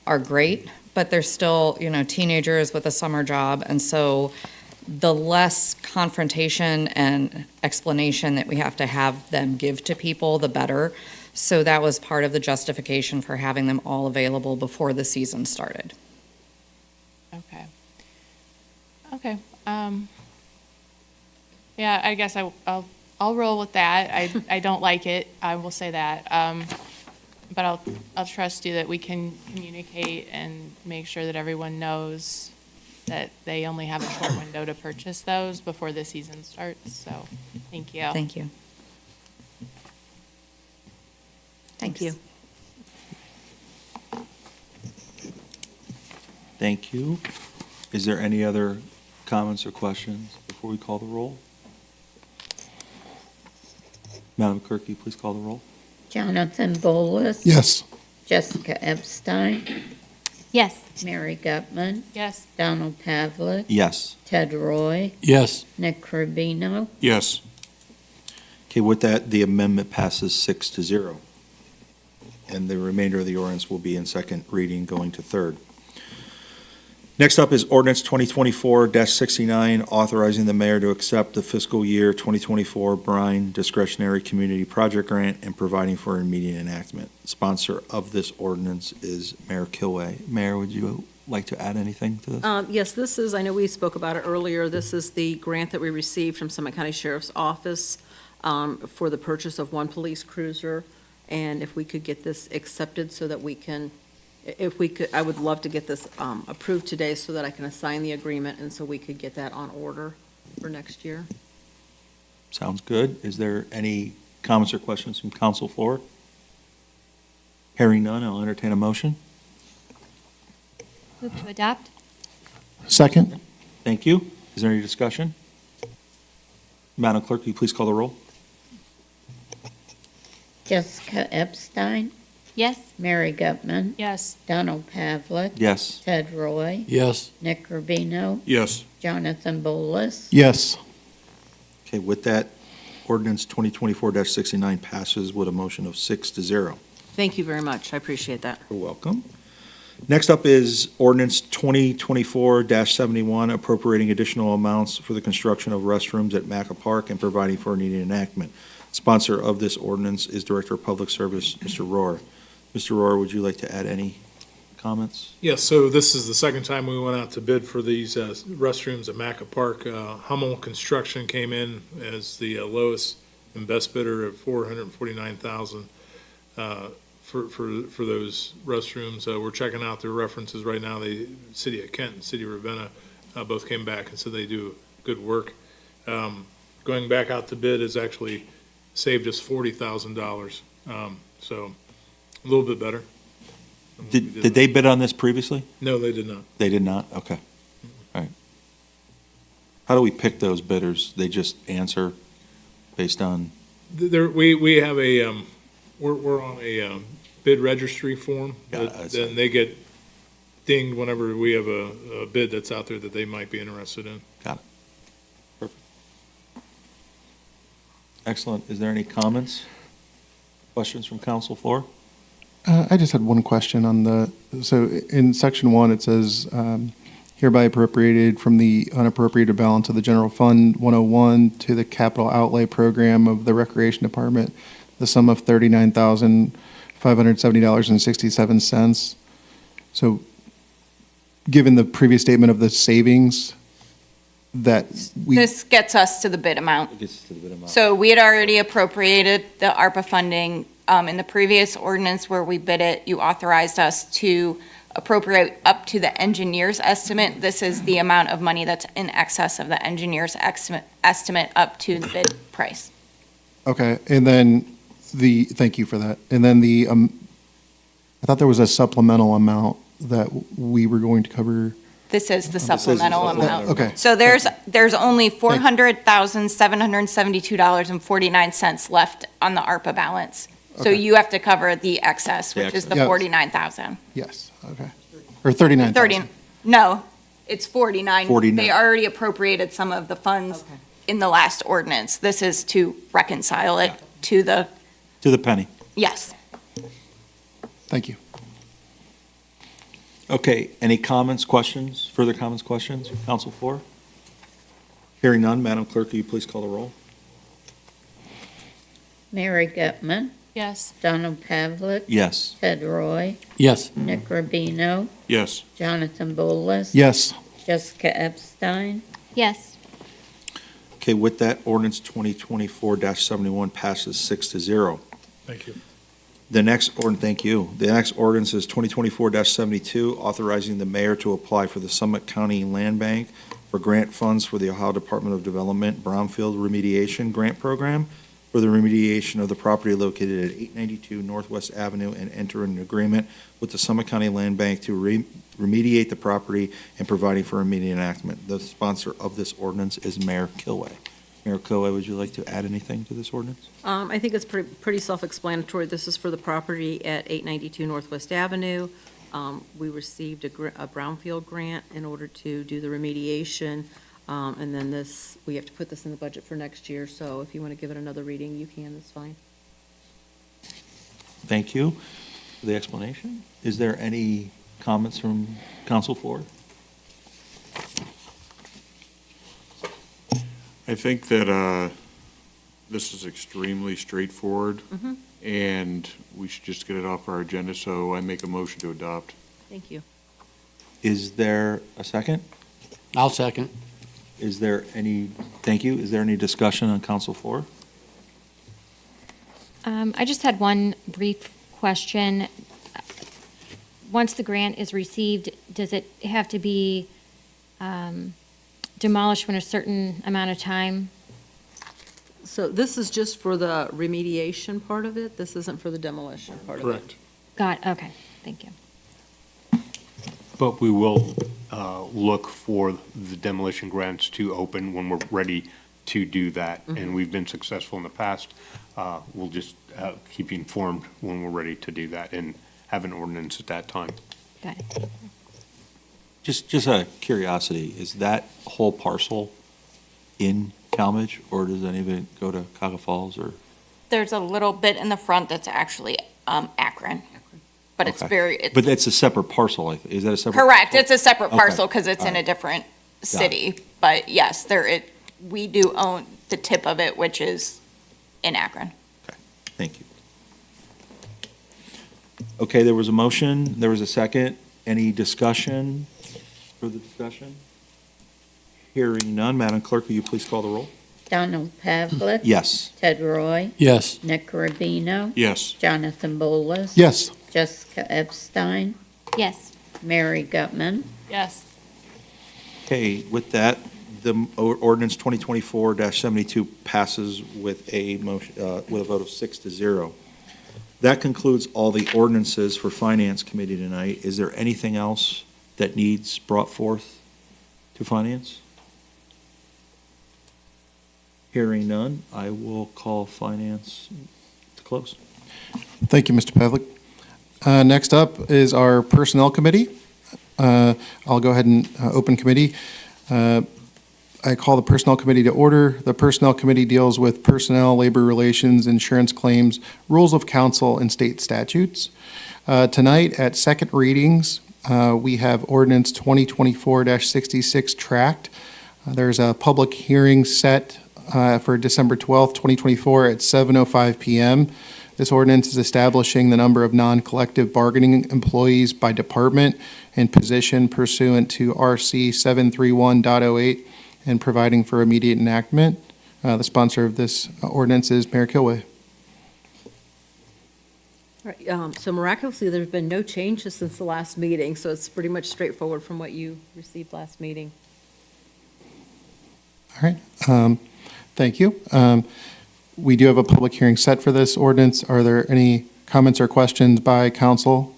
are great, but they're still, teenagers with a summer job. And so the less confrontation and explanation that we have to have them give to people, the better. So that was part of the justification for having them all available before the season started. Okay. Okay. Yeah, I guess I'll roll with that. I don't like it. I will say that. But I'll trust you that we can communicate and make sure that everyone knows that they only have a short window to purchase those before the season starts. So, thank you. Thank you. Thank you. Thank you. Is there any other comments or questions before we call the roll? Madam Clerk, will you please call the roll? Jonathan Bolus. Yes. Jessica Epstein. Yes. Mary Gutman. Yes. Donald Pavlik. Yes. Ted Roy. Yes. Nick Rubino. Yes. Okay, with that, the amendment passes 6-0. And the remainder of the ordinance will be in second reading going to third. Next up is ordinance 2024-69, authorizing the mayor to accept the fiscal year 2024 Brine Discretionary Community Project Grant and providing for immediate enactment. Sponsor of this ordinance is Mayor Kilway. Mayor, would you like to add anything to this? Yes, this is, I know we spoke about it earlier, this is the grant that we received from Summit County Sheriff's Office for the purchase of one police cruiser, and if we could get this accepted so that we can, if we could, I would love to get this approved today so that I can assign the agreement and so we could get that on order for next year. Sounds good. Is there any comments or questions from council floor? Hearing none, I'll entertain a motion. Move to adopt? Second? Thank you. Is there any discussion? Madam Clerk, will you please call the roll? Jessica Epstein. Yes. Mary Gutman. Yes. Donald Pavlik. Yes. Ted Roy. Yes. Nick Rubino. Yes. Jonathan Bolus. Yes. Okay, with that, ordinance 2024-69 passes with a motion of 6-0. Thank you very much, I appreciate that. You're welcome. Next up is ordinance 2024-71, appropriating additional amounts for the construction of restrooms at Maca Park and providing for needed enactment. Sponsor of this ordinance is Director of Public Service, Mr. Rohr. Mr. Rohr, would you like to add any comments? Yes, so this is the second time we went out to bid for these restrooms at Maca Park. Hummel Construction came in as the lowest and best bidder at $449,000 for those restrooms. We're checking out their references right now. The City of Kent and City of Ravenna both came back and said they do good work. Going back out to bid has actually saved us $40,000, so a little bit better. than what we Did they bid on this previously? No, they did not. They did not? Okay. All right. How do we pick those bidders? They just answer based on, There, we have a, we're on a bid registry form. Yeah, I see. Then they get dinged whenever we have a bid that's out there that they might be interested in. excellent. Is there any comments? Questions from council floor? I just had one question on so in section 1, it says, hereby appropriated from the unappropriated balance of the general fund 101 to the capital outlay program of the recreation department, the sum of $39,570.67. So given the previous statement of the savings that we. This gets us to the bid amount. It gets to the bid amount. So we had already appropriated the ARPA funding. In the previous ordinance where we bid it, you authorized us to appropriate up to the engineer's estimate. This is the amount of money that's in excess of the engineer's estimate up to the bid price. Okay, and then thank you for that. And then I thought there was a supplemental amount that we were going to cover. This is the This is the supplemental supplemental. amount. Okay, So there's only $400,772.49 left on the ARPA balance. So Okay. you have to cover the excess, The which is the excess. 49,000. yes, okay. Or 39,000. No, it's 49. 49. They already appropriated some of the funds in the last ordinance. This is to reconcile it to the, To the penny. yes. Thank you. Okay, any comments, questions, further comments, questions, council floor? Hearing none, Madam Clerk, will you please call the roll? Mary Gutman, Yes. Donald Pavlik, Yes. Ted Roy, Yes. Nick Rubino, Yes. Jonathan Bullis. Yes, Jessica Epstein, Yes. Okay, with that, ordinance 2024-71 passes 6-0. Thank you. Thank you. The next ordinance is 2024-72, authorizing the mayor to apply for the Summit County Land Bank for grant funds for the Ohio Department of Development Brownfield Remediation Grant Program for the remediation of the property located at 892 Northwest Avenue and enter an agreement with the Summit County Land Bank to remediate the property and providing for immediate enactment. The sponsor of this ordinance is Mayor Kilway. Mayor Kilway, would you like to add anything to this ordinance? I think it's pretty self-explanatory. This is for the property at 892 Northwest Avenue. We received a brownfield grant in order to do the remediation, and then we have to put this in the budget for next year, so if you want to give it another reading, you can, that's fine. Thank you for the explanation. Is there any comments from council floor? I think that this is extremely straightforward, and we should just get it off our agenda, so I make a motion to adopt. Thank you. Is there a second? I'll second. Thank you. Is there any discussion on council floor? I just had one brief question. Once the grant is received, does it have to be demolished within a certain amount of time? So this is just for the remediation part of it? This isn't for the demolition part of it? Correct. Got, okay, thank you. But we will look for the demolition grants to open when we're ready to do that. And we've been successful in the past. We'll just keep you informed when we're ready to do that and have an ordinance at that time. Got it. Just a curiosity, is that whole parcel in Tallmadge, or does any of it go to Cuyahoga Falls, or? There's a little bit in the front that's actually Akron, but it's Okay. But that's a separate parcel, is that a separate? correct. parcel? It's a separate Okay. parcel because it's All in a right. different city. But yes, we do own the tip of it, which is in Akron. Thank you. Okay, there was a motion, there was a second. Any discussion, further discussion? Hearing none, Madam Clerk, will you please call the roll? Donald Pavlik. Yes. Ted Roy, Yes. Nick Rubino, Yes. Jonathan Bullis. yes, Jessica Epstein, Yes. Mary Gutman, Yes. Okay, with that, the ordinance 2024-72 passes with a motion, with a vote of 6-0. That concludes all the ordinances for Finance Committee tonight. Is there anything else that needs brought forth to Finance? Hearing none, I will call Finance to close. thank you, Mr. Pavlik. Next up is our Personnel Committee. I'll go ahead and open committee. I call the Personnel Committee to order. The Personnel Committee deals with personnel, labor relations, insurance claims, rules of council, and state statutes. Tonight, at second readings, we have ordinance 2024-66 tracked. There's a public hearing set for December 12th, 2024 at 7:05 p.m. This ordinance is establishing the number of non-collective bargaining employees by department and position pursuant to RC 731.08 and providing for immediate enactment. The sponsor of this ordinance is Mayor Kilway. So miraculously, there's been no changes since the last meeting, so it's pretty much straightforward from what you received last meeting. All right, thank you. We do have a public hearing set for this ordinance. Are there any comments or questions by council?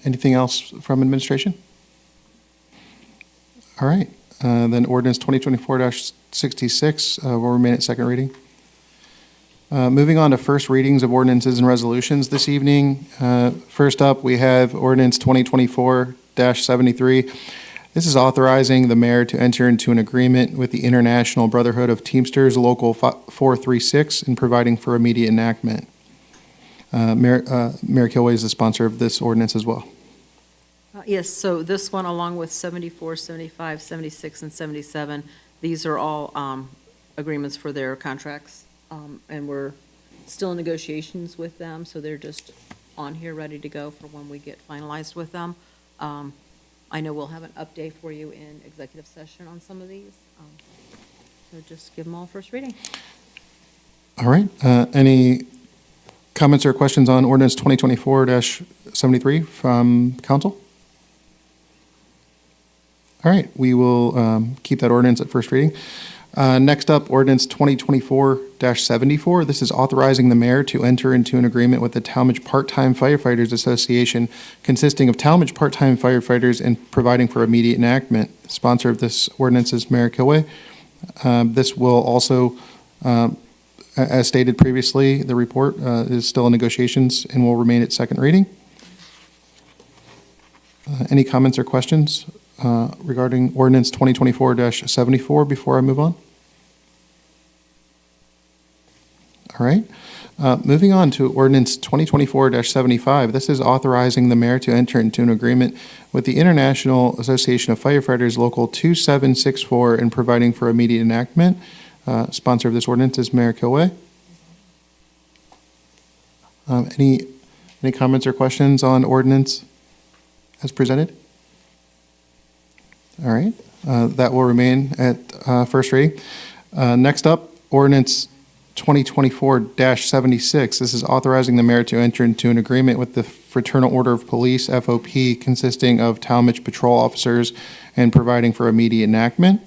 Anything else from administration? All right, then ordinance 2024-66 will remain at second reading. Moving on to first readings of ordinances and resolutions this evening. First up, we have ordinance 2024-73. This is authorizing the mayor to enter into an agreement with the International Brotherhood of Teamsters Local 436 and providing for immediate enactment. Mayor Kilway is the sponsor of this ordinance as well. Yes, so this one, along with 74, 75, 76, and 77, these are all agreements for their contracts. And we're still in negotiations with them, so they're just on here, ready to go for when we get finalized with them. I know we'll have an update for you in executive session on some of these. So just give them all first reading. All right, any comments or questions on ordinance 2024-73 from council? All right, we will keep that ordinance at first reading. Next up, ordinance 2024-74. This is authorizing the mayor to enter into an agreement with the Tallmadge Part-Time Firefighters Association consisting of Tallmadge part-time firefighters and providing for immediate enactment. The sponsor of this ordinance is Mayor Kilway. This will also, as stated previously, the report is still in negotiations and will remain at second reading. Any comments or questions regarding ordinance 2024-74 before I move on? All right. Moving on to ordinance 2024-75. This is authorizing the mayor to enter into an agreement with the International Association of Firefighters Local 2764 and providing for immediate enactment. Sponsor of this ordinance is Mayor Kilway. Any comments or questions on ordinance as presented? All right. That will remain at first reading. Next up, ordinance 2024-76. This is authorizing the mayor to enter into an agreement with the Fraternal Order of Police, FOP, consisting of Tallmadge patrol officers and providing for immediate enactment.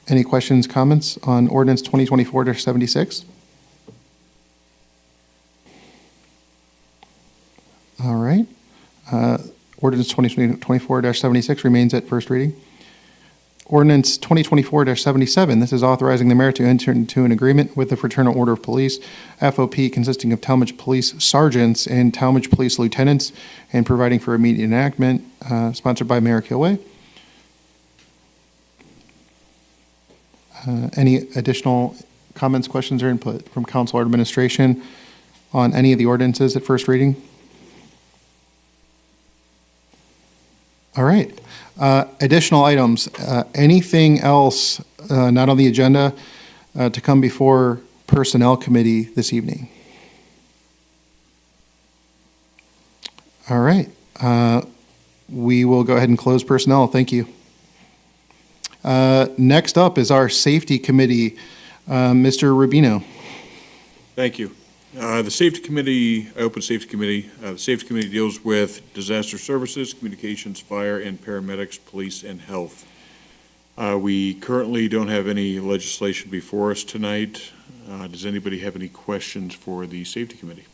Any questions, comments on ordinance 2024-76? All right. Ordinance 2024-76 remains at first reading. Ordinance 2024-77, this is authorizing the mayor to enter into an agreement with the Fraternal Order of Police, FOP, consisting of Tallmadge Police Sergeants and Tallmadge Police Lieutenants, and providing for immediate enactment, sponsored by Mayor Kilway. Any additional comments, questions, or input from council or administration on any of the ordinances at first reading? All right. Additional items. Anything else not on the agenda to come before Personnel Committee this evening? All right. We will go ahead and close personnel. Thank you. Next up is our Safety Committee. Mr. Rubino. Thank you. The Safety Committee, Open Safety Committee, the Safety Committee deals with disaster services, communications, fire, and paramedics, police, and health. We currently don't have any legislation before us tonight. Does anybody have any questions for the Safety Committee?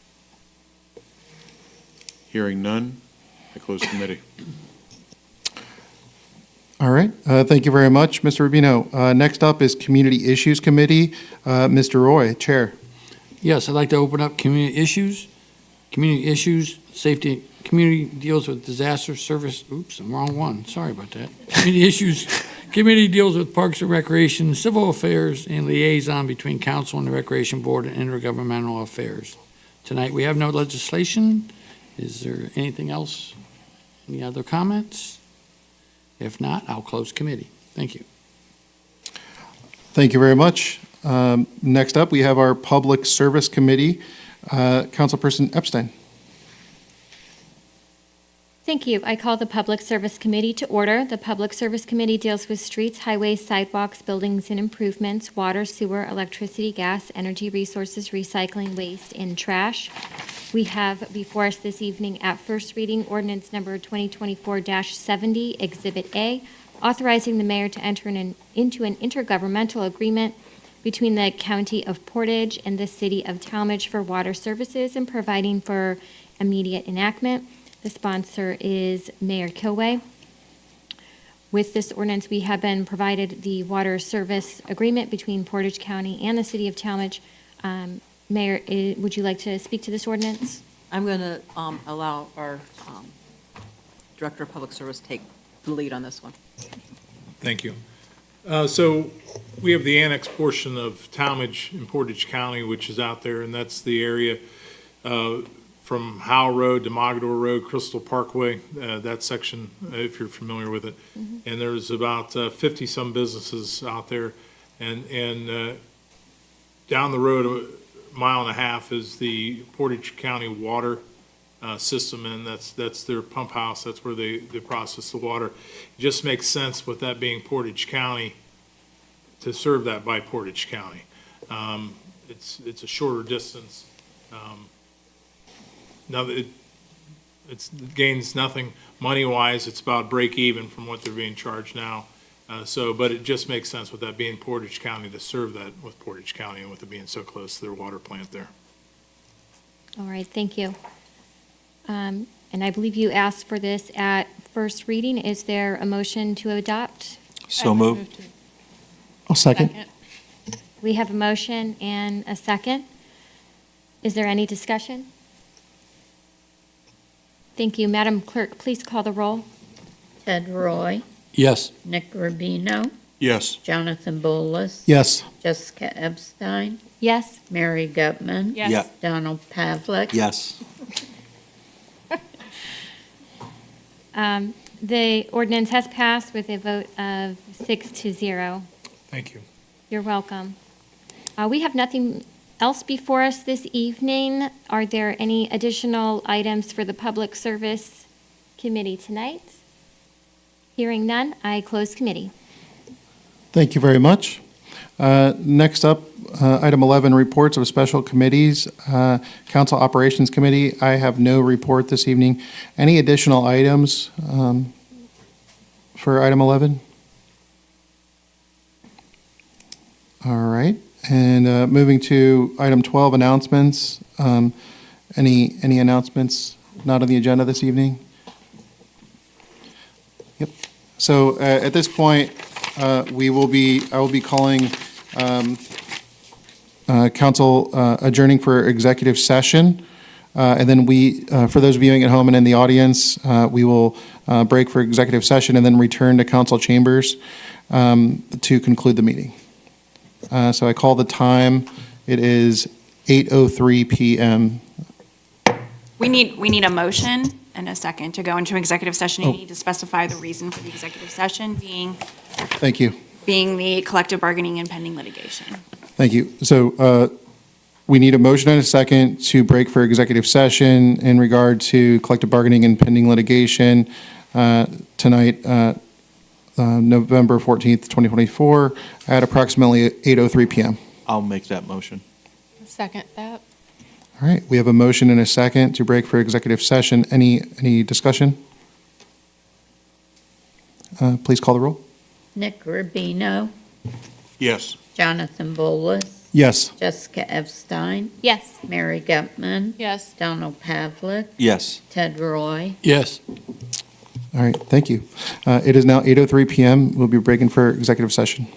Hearing none, I close the committee. All right. Thank you very much, Mr. Rubino. Next up is Community Issues Committee. Mr. Roy, Chair. Yes, I'd like to open up community issues. Community issues, safety, community deals with disaster service, oops, I'm wrong one, sorry about that. Community issues, community deals with parks and recreation, civil affairs, and liaison between council and the recreation board and intergovernmental affairs. Tonight, we have no legislation. Is there anything else? Any other comments? If not, I'll close committee. Thank you. Thank you very much. Next up, we have our Public Service Committee. Councilperson Epstein. Thank you. I call the Public Service Committee to order. The Public Service Committee deals with streets, highways, sidewalks, buildings and improvements, water, sewer, electricity, gas, energy resources, recycling, waste, and trash. We have before us this evening at first reading ordinance number 2024-70, Exhibit A, authorizing the mayor to enter into an intergovernmental agreement between the County of Portage and the City of Tallmadge for water services and providing for immediate enactment. The sponsor is Mayor Kilway. With this ordinance, we have been provided the water service agreement between Portage County and the City of Tallmadge. Mayor, would you like to speak to this ordinance? I'm going to allow our Director of Public Service take the lead on this one. Thank you. So we have the annex portion of Tallmadge in Portage County, which is out there, and that's the area from Howell Road to Mogador Road, Crystal Parkway, that section, if you're familiar with it. And there's about 50-some businesses out there. And down the road, a mile and a half, is the Portage County water system, and that's their pump house. That's where they process the water. It just makes sense with that being Portage County to serve that by Portage County. It's a shorter distance. Now, it gains nothing money-wise. It's about break even from what they're being charged now. But it just makes sense with that being Portage County to serve that with Portage County and with it being so close to their water plant there. All right, thank you. And I believe you asked for this at first reading. Is there a motion to adopt? So moved. I'll second. We have a motion and a second. Is there any discussion? Thank you. Madam Clerk, please call the roll. Ted Roy, Yes. Nick Rubino, Yes. Jonathan Bolus, Yes. Jessica Epstein, Yes? Mary Gutman. Yes. Yeah. Donald Pavlik. Yes. The ordinance has passed with a vote of 6-0. Thank you. You're welcome. We have nothing else before us this evening. Are there any additional items for the Public Service Committee tonight? Hearing none, I close committee. Thank you very much. Next up, item 11, reports of special committees. Council Operations Committee, I have no report this evening. Any additional items for item 11? All right, and moving to item 12, announcements. Any announcements not on the agenda this evening? Yep. So at this point, I will be calling council adjourning for executive session. And then for those viewing at home and in the audience, we will break for executive session and then return to council chambers to conclude the meeting. So I call the time. It is 8:03 p.m. We need a motion and a second to go into executive session. You need to specify the reason for the executive session Thank you. being the collective bargaining and pending litigation. Thank you. So we need a motion and a second to break for executive session in regard to collective bargaining and pending litigation tonight, November 14th, 2024, at approximately 8:03 p.m. I'll make that motion. Second that. All right, we have a motion and a second to break for executive session. Any discussion? Please call the roll. Nick Rubino, Yes. Jonathan Bolus, Yes. Jessica Epstein, Yes. Mary Gutman, Yes. Donald Pavlik, Yes. Ted Roy. Yes. All right, thank you. It is now 8:03 p.m. We'll be breaking for executive session.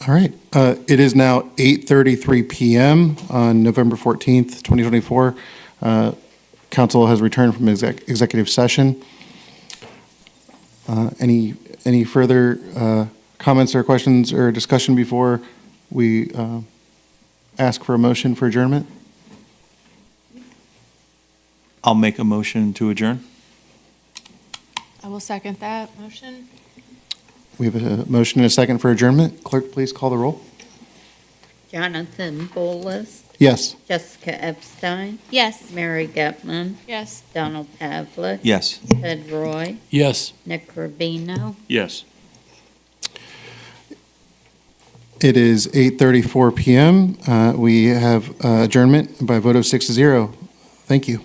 All right. It is now 8:33 PM on November 14th, 2024. Council has returned from executive session. Any further comments or questions or discussion before we ask for a motion for adjournment? I'll make a motion to adjourn. I will second that motion. We have a motion and a second for adjournment. Clerk, please call the roll. Jonathan Bolus, Yes. Jessica Epstein, Yes. Mary Gutman, Yes. Donald Pavlik, Yes. Ted Roy, Yes. Nick Rubino. Yes. It is 8:34 PM. We have adjournment by a vote of 6-0. Thank you.